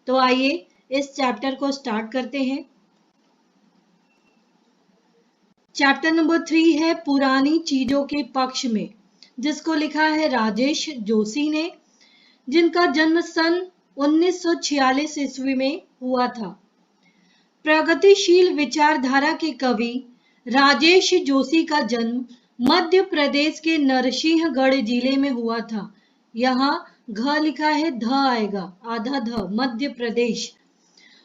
तो आइए इस चैप्टर को स्टार्ट करते हैं। चैप्टर नंबर 3 है पुरानी चीजों के पक्ष में, जिसको लिखा है राजेश जोशी ने, जिनका जन्म सन 1946 ईस्वी में हुआ था। प्रगतिशील विचारधारा के कवि राजेश जोशी का जन्म मध्य प्रदेश के नरसिंहगढ़ जिले में हुआ था। यहाँ घ लिखा है, ध आएगा, आधा ध, मध्य प्रदेश।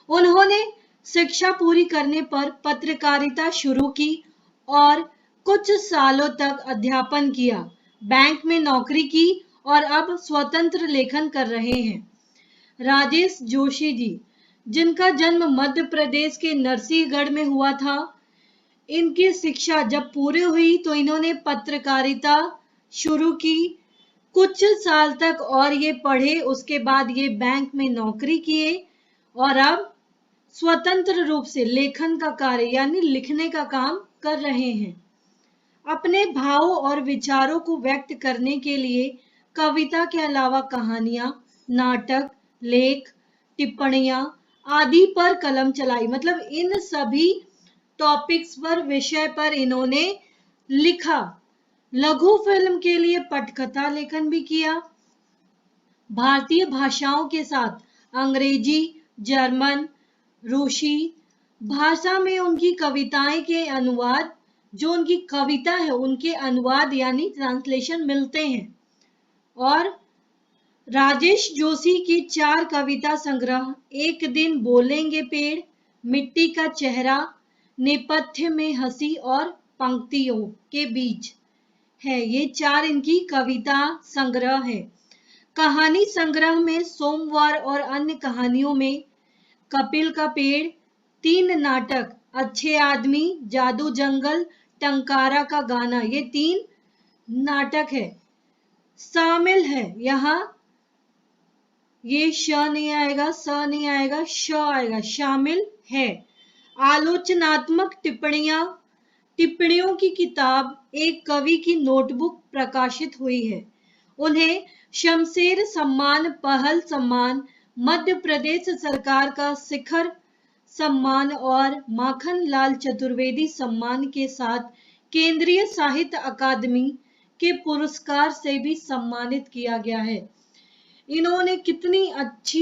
उन्होंने शिक्षा पूरी करने पर पत्रकारिता शुरू की और कुछ सालों तक अध्यापन किया, बैंक में नौकरी की और अब स्वतंत्र लेखन कर रहे हैं। राजेश जोशी जी, जिनका जन्म मध्य प्रदेश के नरसिंहगढ़ में हुआ था, इनकी शिक्षा जब पूरी हुई तो इन्होंने पत्रकारिता शुरू की, कुछ साल तक और ये पढ़े, उसके बाद ये बैंक में नौकरी किए और अब स्वतंत्र रूप से लेखन का कार्य यानी लिखने का काम कर रहे हैं। अपने भाव और विचारों को व्यक्त करने के लिए कविता के अलावा कहानियां, नाटक, लेख, टिप्पणियां आदि पर कलम चलाई। मतलब इन सभी टॉपिक्स पर, विषय पर इन्होंने लिखा। लघु फिल्म के लिए पटकथा लेखन भी किया। भारतीय भाषाओं के साथ अंग्रेजी, जर्मन, रूसी भाषा में उनकी कविताएं के अनुवाद, जो उनकी कविता है उनके अनुवाद यानी ट्रांसलेशन मिलते हैं। और राजेश जोशी की 4 कविता संग्रह, एक दिन बोलेंगे पेड़, मिट्टी का चेहरा, नेपथ्य में हंसी और पंक्तियों के बीच है, ये 4 इनकी कविता संग्रह है। कहानी संग्रह में सोमवार और अन्य कहानियों में कपिल का पेड़, 3 नाटक, अच्छे आदमी, जादू जंगल, टंकारा का गाना, ये 3 नाटक है शामिल है। यहाँ ये श नहीं आएगा, स नहीं आएगा, श आएगा, शामिल है। आलोचनात्मक टिप्पणियों की किताब, एक कवि की नोटबुक प्रकाशित हुई है। उन्हें शमशेर सम्मान, पहल सम्मान, मध्य प्रदेश सरकार का शिखर सम्मान और माखन लाल चतुर्वेदी सम्मान के साथ केंद्रीय साहित्य अकादमी के पुरस्कार से भी सम्मानित किया गया है। इन्होंने कितने अच्छे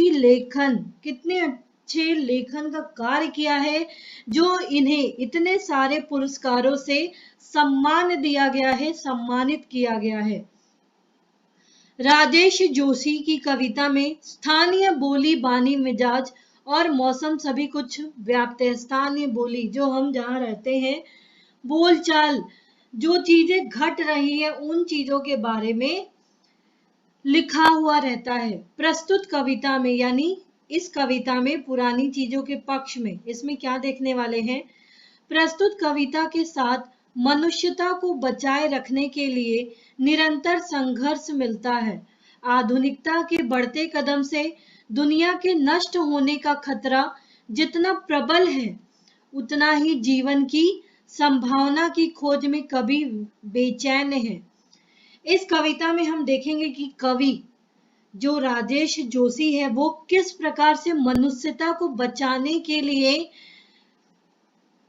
लेखन का कार्य किया है, जो इन्हें इतने सारे पुरस्कारों से सम्मान दिया गया है, सम्मानित किया गया है। राजेश जोशी की कविता में स्थानीय बोली, बानी, मिजाज और मौसम सभी कुछ व्याप्त है। स्थानीय बोली, जो हम जहाँ रहते हैं, बोलचाल, जो चीजें घट रही है उन चीजों के बारे में लिखा हुआ रहता है। प्रस्तुत कविता में यानी इस कविता में पुरानी चीजों के पक्ष में, इसमें क्या देखने वाले हैं, प्रस्तुत कविता के साथ मनुष्यता को बचाए रखने के लिए निरंतर संघर्ष मिलता है। आधुनिकता के बढ़ते कदम से दुनिया के नष्ट होने का खतरा जितना प्रबल है, उतना ही जीवन की संभावना की खोज में कवि बेचैन है। इस कविता में हम देखेंगे कि कवि जो राजेश जोशी है वो किस प्रकार से मनुष्यता को बचाने के लिए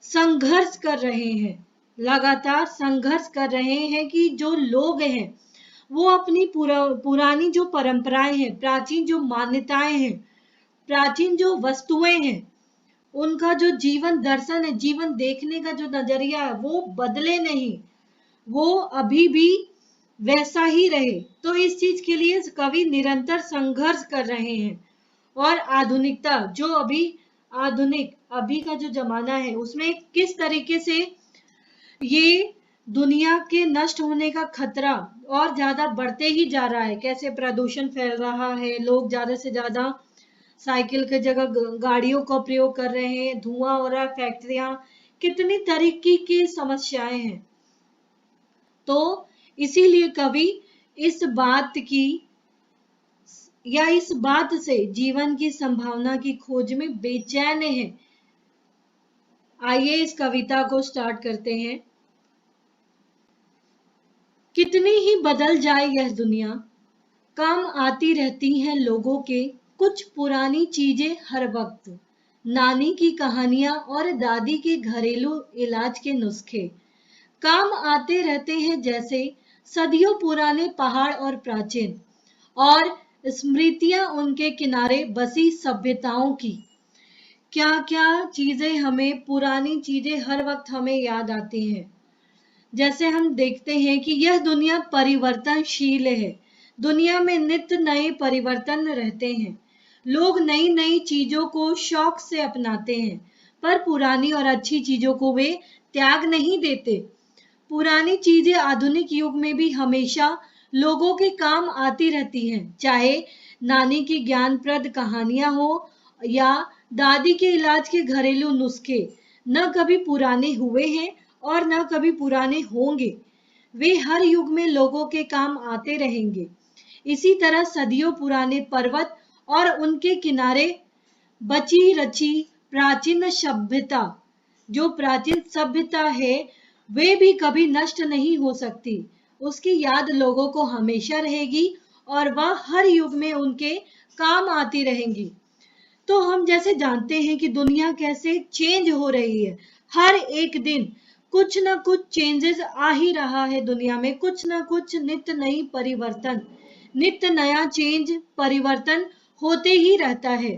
संघर्ष कर रहे हैं, लगातार संघर्ष कर रहे हैं कि जो लोग हैं वो अपनी पुरानी जो परंपराएं हैं, प्राचीन जो मान्यताएं हैं, प्राचीन जो वस्तुएं हैं, उनका जो जीवन दर्शन है, जीवन देखने का जो नजरिया है, वो बदले नहीं, वो अभी भी वैसा ही रहे। तो इस चीज के लिए कवि निरंतर संघर्ष कर रहे हैं। और आधुनिकता, जो अभी का जो जमाना है, उसमें किस तरीके से ये दुनिया के नष्ट होने का खतरा और ज्यादा बढ़ते ही जा रहा है, कैसे प्रदूषण फैल रहा है, लोग ज्यादा से ज्यादा साइकिल के जगह गाड़ियों का प्रयोग कर रहे हैं, धुआं हो रहा है, फैक्ट्रियां, कितनी तरीके की समस्याएं हैं। तो इसीलिए कवि इस बात से जीवन की संभावना की खोज में बेचैन है। आइए इस कविता को स्टार्ट करते हैं। कितनी ही बदल जाए यह दुनिया, काम आती रहती हैं लोगों के कुछ पुरानी चीजें हर वक्त, नानी की कहानियां और दादी के घरेलू इलाज के नुस्खे काम आते रहते हैं, जैसे सदियों पुराने पहाड़ और प्राचीन और स्मृतियां उनके किनारे बसी सभ्यताओं की। क्या क्या चीजें हमें, पुरानी चीजें हर वक्त हमें याद आती हैं। जैसे हम देखते हैं कि यह दुनिया परिवर्तनशील है, दुनिया में नित्य नए परिवर्तन रहते हैं। लोग नई नई चीजों को शौक से अपनाते हैं, पर पुरानी और अच्छी चीजों को वे त्याग नहीं देते। पुरानी चीजें आधुनिक युग में भी हमेशा लोगों के काम आती रहती हैं, चाहे नानी की ज्ञानप्रद कहानियां हो या दादी के इलाज के घरेलू नुस्खे न कभी पुराने हुए हैं और न कभी पुराने होंगे। वे हर युग में लोगों के काम आते रहेंगे। इसी तरह सदियों पुराने पर्वत और उनके किनारे बची रची प्राचीन सभ्यता, जो प्राचीन सभ्यता है, वे भी कभी नष्ट नहीं हो सकती। उसकी याद लोगों को हमेशा रहेगी और वह हर युग में उनके काम आती रहेंगी। तो हम जैसे जानते हैं कि दुनिया कैसे चेंज हो रही है, हर एक दिन कुछ ना कुछ चेंजेस आ ही रहा है दुनिया में, कुछ ना कुछ नित्य नई परिवर्तन, नित्य नया चेंज परिवर्तन होते ही रहता है।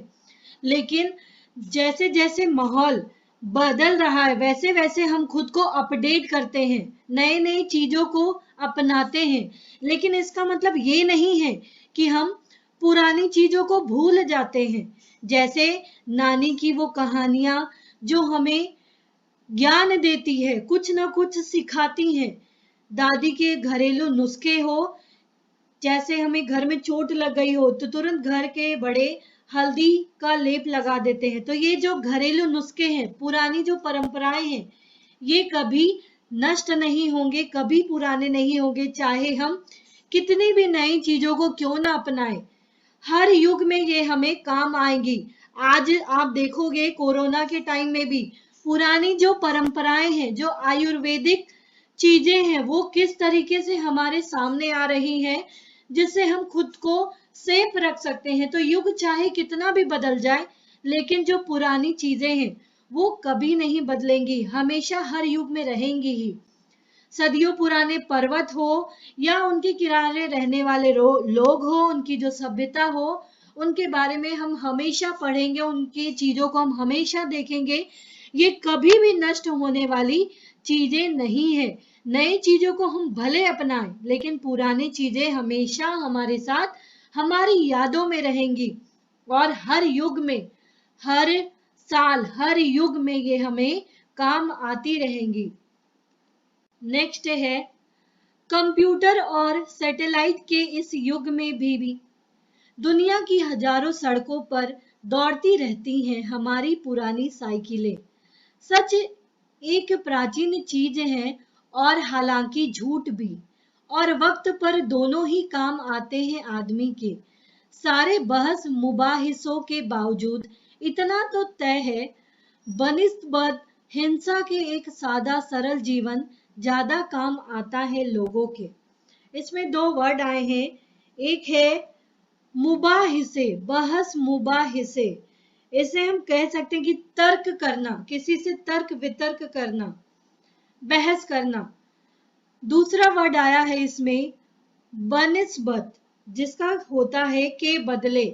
लेकिन जैसे जैसे माहौल बदल रहा है, वैसे वैसे हम खुद को अपडेट करते हैं, नए नई चीजों को अपनाते हैं। लेकिन इसका मतलब ये नहीं है कि हम पुरानी चीजों को भूल जाते हैं। जैसे नानी की वो कहानियां जो हमें ज्ञान देती है, कुछ ना कुछ सिखाती हैं। दादी के घरेलू नुस्खे हो, जैसे हमें घर में चोट लग गई हो तो तुरंत घर के बड़े हल्दी का लेप लगा देते हैं। तो ये जो घरेलू नुस्खे हैं, पुरानी जो परंपराएं हैं, ये कभी नष्ट नहीं होंगे, कभी पुराने नहीं होंगे, चाहे हम कितनी भी नई चीजों को क्यों ना अपनाएं। हर युग में ये हमें काम आएंगी। आज आप देखोगे कोरोना के टाइम में भी पुरानी जो परंपराएं हैं, जो आयुर्वेदिक चीजें हैं, वो किस तरीके से हमारे सामने आ रही हैं, जिससे हम खुद को सेफ रख सकते हैं। तो युग चाहे कितना भी बदल जाए, लेकिन जो पुरानी चीजें हैं वो कभी नहीं बदलेंगी, हमेशा हर युग में रहेंगी ही। सदियों पुराने पर्वत हो या उनके किनारे रहने वाले लोग हो, उनकी जो सभ्यता हो, उनके बारे में हम हमेशा पढ़ेंगे, उनकी चीजों को हम हमेशा देखेंगे। ये कभी भी नष्ट होने वाली चीजें नहीं है। नई चीजों को हम भले अपनाएं, लेकिन पुरानी चीजें हमेशा हमारे साथ, हमारी यादों में रहेंगी और हर युग में, हर साल, हर युग में ये हमें काम आती रहेंगी। नेक्स्ट है, कंप्यूटर और सैटेलाइट के इस युग में भी दुनिया की हजारों सड़कों पर दौड़ती रहती हैं हमारी पुरानी साइकिलें। सच एक प्राचीन चीज है और हालांकि झूठ भी, और वक्त पर दोनों ही काम आते हैं आदमी के। सारे बहस मुबाहिसों के बावजूद इतना तो तय है, बनिस्बत हिंसा के एक सादा सरल जीवन ज्यादा काम आता है लोगों के। इसमें दो वर्ड आए हैं, एक है मुबाहिसे, बहस मुबाहिसे। इसे हम कह सकते हैं कि तर्क करना, किसी से तर्क वितर्क करना, बहस करना। दूसरा वर्ड आया है इसमें बनिस्बत, जिसका होता है के बदले,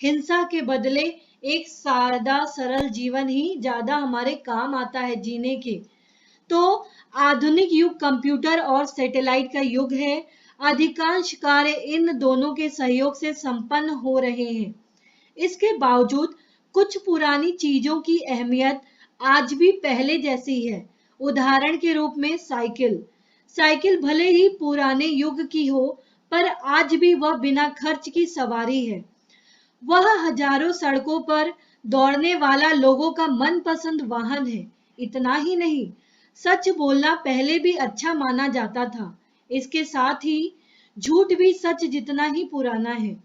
हिंसा के बदले एक सादा सरल जीवन ही ज्यादा हमारे काम आता है जीने के। तो आधुनिक युग कंप्यूटर और सैटेलाइट का युग है। अधिकांश कार्य इन दोनों के सहयोग से संपन्न हो रहे हैं। इसके बावजूद कुछ पुरानी चीजों की अहमियत आज भी पहले जैसी है। उदाहरण के रूप में साइकिल। साइकिल भले ही पुराने युग की हो, पर आज भी वह बिना खर्च की सवारी है। वह हजारों सड़कों पर दौड़ने वाला लोगों का मनपसंद वाहन है। इतना ही नहीं, सच बोलना पहले भी अच्छा माना जाता था। इसके साथ ही झूठ भी सच जितना ही पुराना है।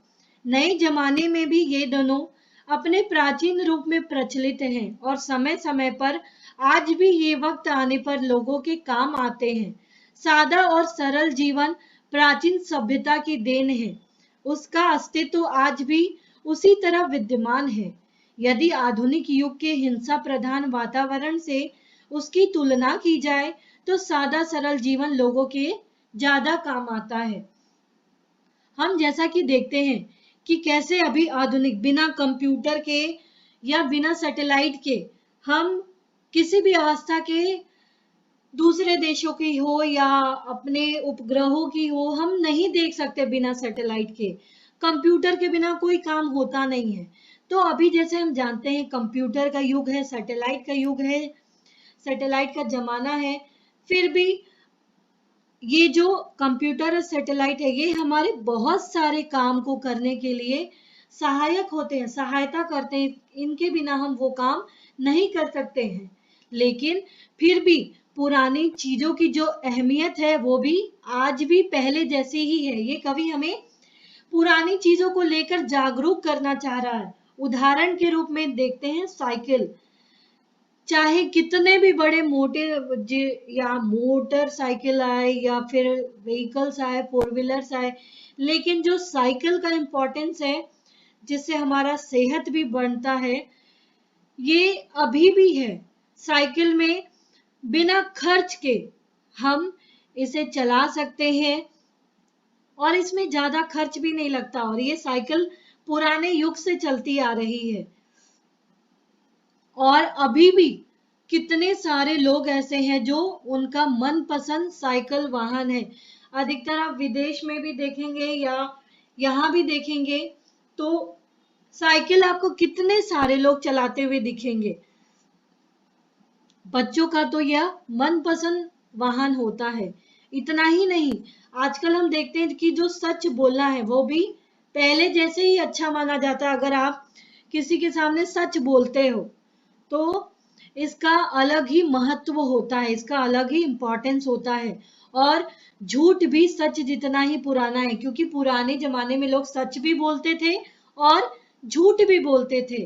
नए जमाने में भी ये दोनों अपने प्राचीन रूप में प्रचलित हैं और समय समय पर आज भी ये वक्त आने पर लोगों के काम आते हैं। सादा और सरल जीवन प्राचीन सभ्यता की देन है। उसका अस्तित्व आज भी उसी तरह विद्यमान है। यदि आधुनिक युग के हिंसा प्रधान वातावरण से उसकी तुलना की जाए तो सादा सरल जीवन लोगों के ज्यादा काम आता है। हम जैसा कि देखते हैं कि कैसे अभी आधुनिक बिना कंप्यूटर के या बिना सैटेलाइट के हम किसी भी अवस्था के दूसरे देशों की हो या अपने उपग्रहों की हो हम नहीं देख सकते बिना सैटेलाइट के। कंप्यूटर के बिना कोई काम होता नहीं है। तो अभी जैसे हम जानते हैं कंप्यूटर का युग है, सैटेलाइट का युग है, सैटेलाइट का जमाना है, फिर भी ये जो कंप्यूटर और सैटेलाइट है ये हमारे बहुत सारे काम को करने के लिए सहायक होते हैं, सहायता करते हैं। इनके बिना हम वो काम नहीं कर सकते हैं। लेकिन फिर भी पुरानी चीजों की जो अहमियत है वो भी आज भी पहले जैसी ही है। ये कवि हमें पुरानी चीजों को लेकर जागरूक करना चाह रहा है। उदाहरण के रूप में देखते हैं साइकिल। चाहे कितने भी बड़े या मोटर साइकिल आए या फिर व्हीकल्स आए, फोर व्हीलर्स आए, लेकिन जो साइकिल का इम्पोर्टेंस है जिससे हमारा सेहत भी बढ़ता है ये अभी भी है। साइकिल में बिना खर्च के हम इसे चला सकते हैं और इसमें ज्यादा खर्च भी नहीं लगता और ये साइकिल पुराने युग से चलती आ रही है। और अभी भी कितने सारे लोग ऐसे हैं जो उनका मनपसंद साइकिल वाहन है। अधिकतर आप विदेश में भी देखेंगे या यहाँ भी देखेंगे तो साइकिल आपको कितने सारे लोग चलाते हुए दिखेंगे। बच्चों का तो यह मनपसंद वाहन होता है। इतना ही नहीं, आजकल हम देखते हैं कि जो सच बोलना है वो भी पहले जैसे ही अच्छा माना जाता है। अगर आप किसी के सामने सच बोलते हो तो इसका अलग ही महत्व होता है, इसका अलग ही इंपॉर्टेंस होता है। और झूठ भी सच जितना ही पुराना है, क्योंकि पुराने जमाने में लोग सच भी बोलते थे और झूठ भी बोलते थे।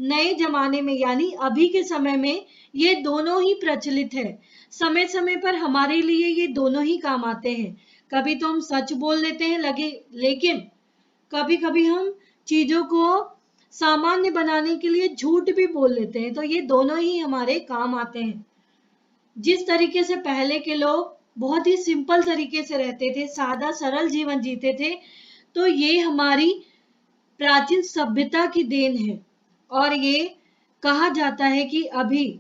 नए जमाने में यानी अभी के समय में ये दोनों ही प्रचलित है। समय समय पर हमारे लिए ये दोनों ही काम आते हैं। कभी तो हम सच बोल देते हैं लेकिन कभी कभी हम चीजों को सामान्य बनाने के लिए झूठ भी बोल लेते हैं। तो ये दोनों ही हमारे काम आते हैं। जिस तरीके से पहले के लोग बहुत ही सिंपल तरीके से रहते थे, सादा सरल जीवन जीते थे, तो ये हमारी प्राचीन सभ्यता की देन है। और ये कहा जाता है कि अभी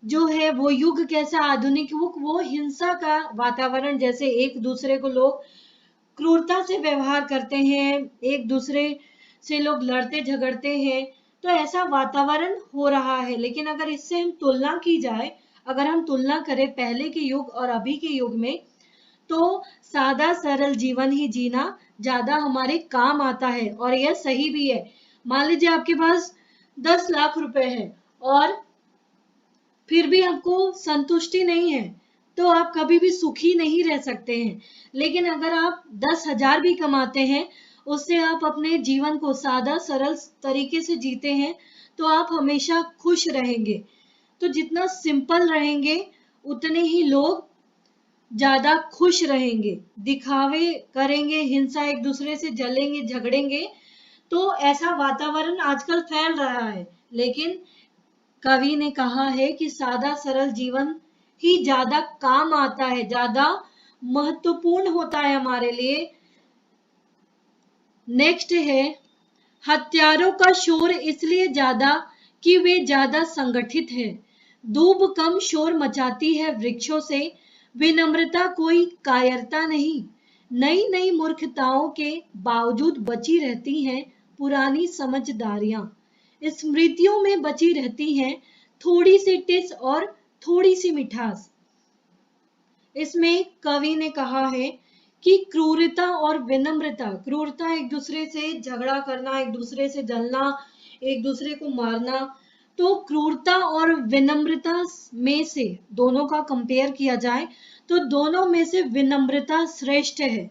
जो है वो युग कैसा आधुनिक युग, वो हिंसा का वातावरण, जैसे एक दूसरे को लोग क्रूरता से व्यवहार करते हैं, एक दूसरे से लोग लड़ते झगड़ते हैं, तो ऐसा वातावरण हो रहा है। लेकिन अगर इससे हम तुलना की जाए, अगर हम तुलना करें पहले के युग और अभी के युग में, तो सादा सरल जीवन ही जीना ज्यादा हमारे काम आता है और यह सही भी है। मान लीजिए आपके पास 10 लाख रुपए है और फिर भी आपको संतुष्टि नहीं है तो आप कभी भी सुखी नहीं रह सकते हैं। लेकिन अगर आप 10,000 भी कमाते हैं, उससे आप अपने जीवन को सादा सरल तरीके से जीते हैं तो आप हमेशा खुश रहेंगे। तो जितना सिंपल रहेंगे उतने ही लोग ज्यादा खुश रहेंगे। दिखावे करेंगे, हिंसा, एक दूसरे से जलेंगे झगड़ेंगे, तो ऐसा वातावरण आजकल फैल रहा है। लेकिन कवि ने कहा है कि सादा सरल जीवन ही ज्यादा काम आता है, ज्यादा महत्वपूर्ण होता है हमारे लिए। नेक्स्ट है, हत्यारों का शोर इसलिए ज्यादा कि वे ज्यादा संगठित है। दूब कम शोर मचाती है वृक्षों से, विनम्रता कोई कायरता नहीं। नई नई मूर्खताओं के बावजूद बची रहती हैं पुरानी समझदारियां। स्मृतियों में बची रहती हैं थोड़ी सी टिस और थोड़ी सी मिठास। इसमें कवि ने कहा है कि क्रूरता और विनम्रता, क्रूरता एक दूसरे से झगड़ा करना, एक दूसरे से जलना, एक दूसरे को मारना, तो क्रूरता और विनम्रता में से दोनों का कंपेयर किया जाए तो दोनों में से विनम्रता श्रेष्ठ है।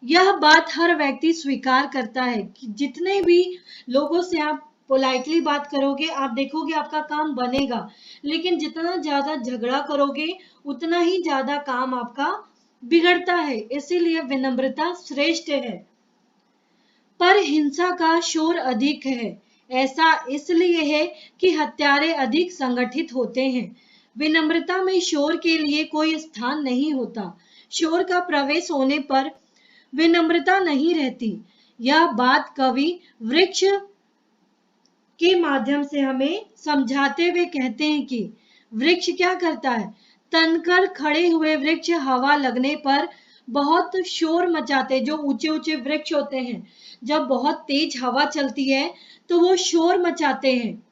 यह बात हर व्यक्ति स्वीकार करता है कि जितने भी लोगों से आप पोलाइटली बात करोगे आप देखोगे आपका काम बनेगा, लेकिन जितना ज्यादा झगड़ा करोगे उतना ही ज्यादा काम आपका बिगड़ता है। इसीलिए विनम्रता श्रेष्ठ है। पर हिंसा का शोर अधिक है। ऐसा इसलिए है कि हत्यारे अधिक संगठित होते हैं। विनम्रता में शोर के लिए कोई स्थान नहीं होता। शोर का प्रवेश होने पर विनम्रता नहीं रहती। यह बात कवि वृक्ष के माध्यम से हमें समझाते हुए कहते हैं कि वृक्ष क्या करता है। तनकर खड़े हुए वृक्ष हवा लगने पर बहुत शोर मचाते हैं। जो ऊंचे ऊंचे वृक्ष होते हैं, जब बहुत तेज हवा चलती है तो वो शोर मचाते हैं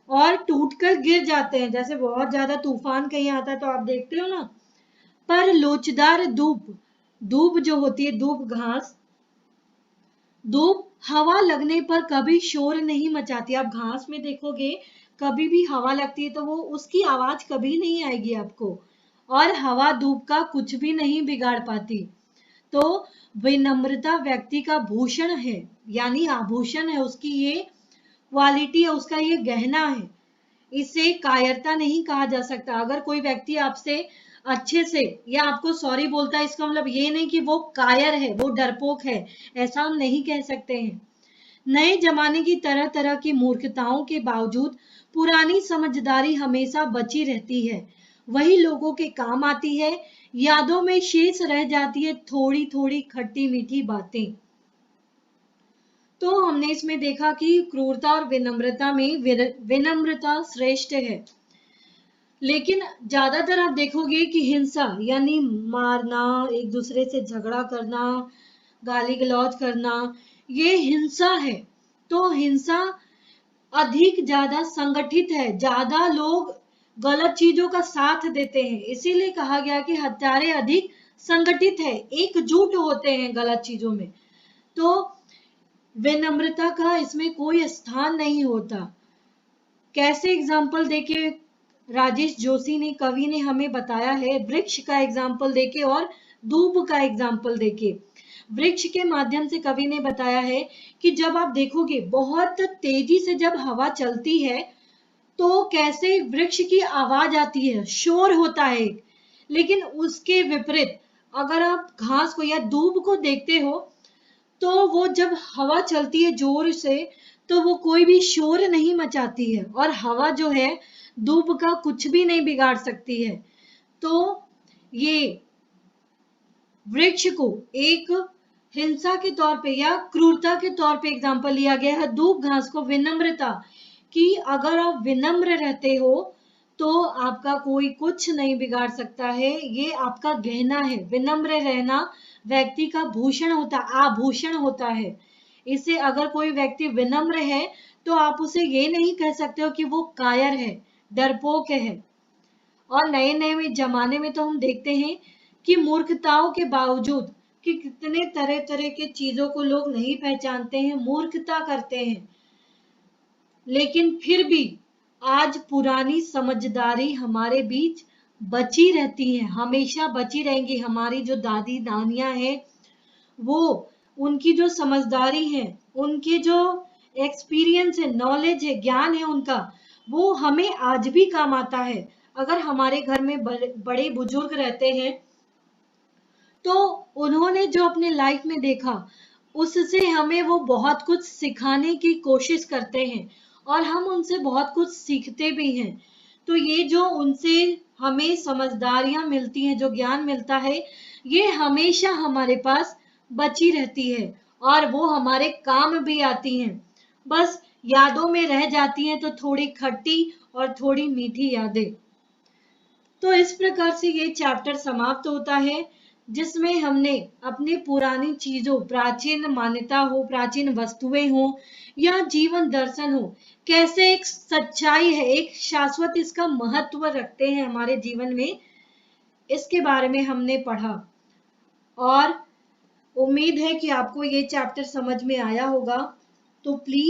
और टूटकर गिर जाते हैं। जैसे बहुत ज्यादा तूफान कहीं आता है तो आप देखते हो ना। पर लोचदार दूब, दूब जो होती है, दूब घास, दूब हवा लगने पर कभी शोर नहीं मचाती। आप घास में देखोगे, कभी भी हवा लगती है तो वो उसकी आवाज कभी नहीं आएगी आपको, और हवा दूब का कुछ भी नहीं बिगाड़ पाती। तो विनम्रता व्यक्ति का भूषण है, यानी आभूषण है, उसकी ये क्वालिटी है, उसका ये गहना है। इसे कायरता नहीं कहा जा सकता। अगर कोई व्यक्ति आपसे अच्छे से या आपको सॉरी बोलता है, इसका मतलब ये नहीं कि वो कायर है, वो डरपोक है, ऐसा हम नहीं कह सकते हैं। नए जमाने की तरह तरह की मूर्खताओं के बावजूद पुरानी समझदारी हमेशा बची रहती है। वही लोगों के काम आती है, यादों में शेष रह जाती है थोड़ी थोड़ी खट्टी मीठी बातें। तो हमने इसमें देखा कि क्रूरता और विनम्रता में विनम्रता श्रेष्ठ है। लेकिन ज्यादातर आप देखोगे कि हिंसा यानी मारना, एक दूसरे से झगड़ा करना, गाली गलौज करना, ये हिंसा है। तो हिंसा अधिक ज्यादा संगठित है, ज्यादा लोग गलत चीजों का साथ देते हैं। इसीलिए कहा गया कि हत्यारे अधिक संगठित है, एकजुट होते हैं गलत चीजों में। तो विनम्रता का इसमें कोई स्थान नहीं होता। कैसे एग्जाम्पल देके राजेश जोशी ने, कवि ने हमें बताया है, वृक्ष का एग्जाम्पल देके और दूब का एग्जाम्पल देके। वृक्ष के माध्यम से कवि ने बताया है कि जब आप देखोगे बहुत तेजी से जब हवा चलती है तो कैसे वृक्ष की आवाज आती है, शोर होता है। लेकिन उसके विपरीत अगर आप घास को या दूब को देखते हो तो वो जब हवा चलती है जोर से तो वो कोई भी शोर नहीं मचाती है, और हवा जो है दूब का कुछ भी नहीं बिगाड़ सकती है। तो ये वृक्ष को एक हिंसा के तौर पे या क्रूरता के तौर पे एग्जाम्पल लिया गया है। दूब घास को विनम्रता, कि अगर आप विनम्र रहते हो तो आपका कोई कुछ नहीं बिगाड़ सकता है, ये आपका गहना है। विनम्र रहना व्यक्ति का भूषण होता, आभूषण होता है। इसे अगर कोई व्यक्ति विनम्र है तो आप उसे ये नहीं कह सकते हो कि वो कायर है, डरपोक है। और नए नए जमाने में तो हम देखते हैं कि मूर्खताओं के बावजूद कि कितने तरह तरह के चीजों को लोग नहीं पहचानते हैं, मूर्खता करते हैं, लेकिन फिर भी आज पुरानी समझदारी हमारे बीच बची रहती है, हमेशा बची रहेंगी। हमारी जो दादी नानियां हैं, वो उनकी जो समझदारी है, उनके जो एक्सपीरियंस है, नॉलेज है, ज्ञान है उनका, वो हमें आज भी काम आता है। अगर हमारे घर में बड़े बुजुर्ग रहते हैं तो उन्होंने जो अपने लाइफ में देखा उससे हमें वो बहुत कुछ सिखाने की कोशिश करते हैं और हम उनसे बहुत कुछ सीखते भी हैं। तो ये जो उनसे हमें समझदारियां मिलती हैं, जो ज्ञान मिलता है, ये हमेशा हमारे पास बची रहती है और वो हमारे काम भी आती हैं। बस यादों में रह जाती हैं, तो थोड़ी खट्टी और थोड़ी मीठी यादें। तो इस प्रकार से ये चैप्टर समाप्त होता है, जिसमें हमने अपनी पुरानी चीजों, प्राचीन मान्यता हो, प्राचीन वस्तुएं हो या जीवन दर्शन हो, कैसे एक सच्चाई है, एक शाश्वत इसका महत्व रखते हैं हमारे जीवन में, इसके बारे में हमने पढ़ा। और उम्मीद है कि आपको ये चैप्टर समझ में आया होगा। तो प्लीज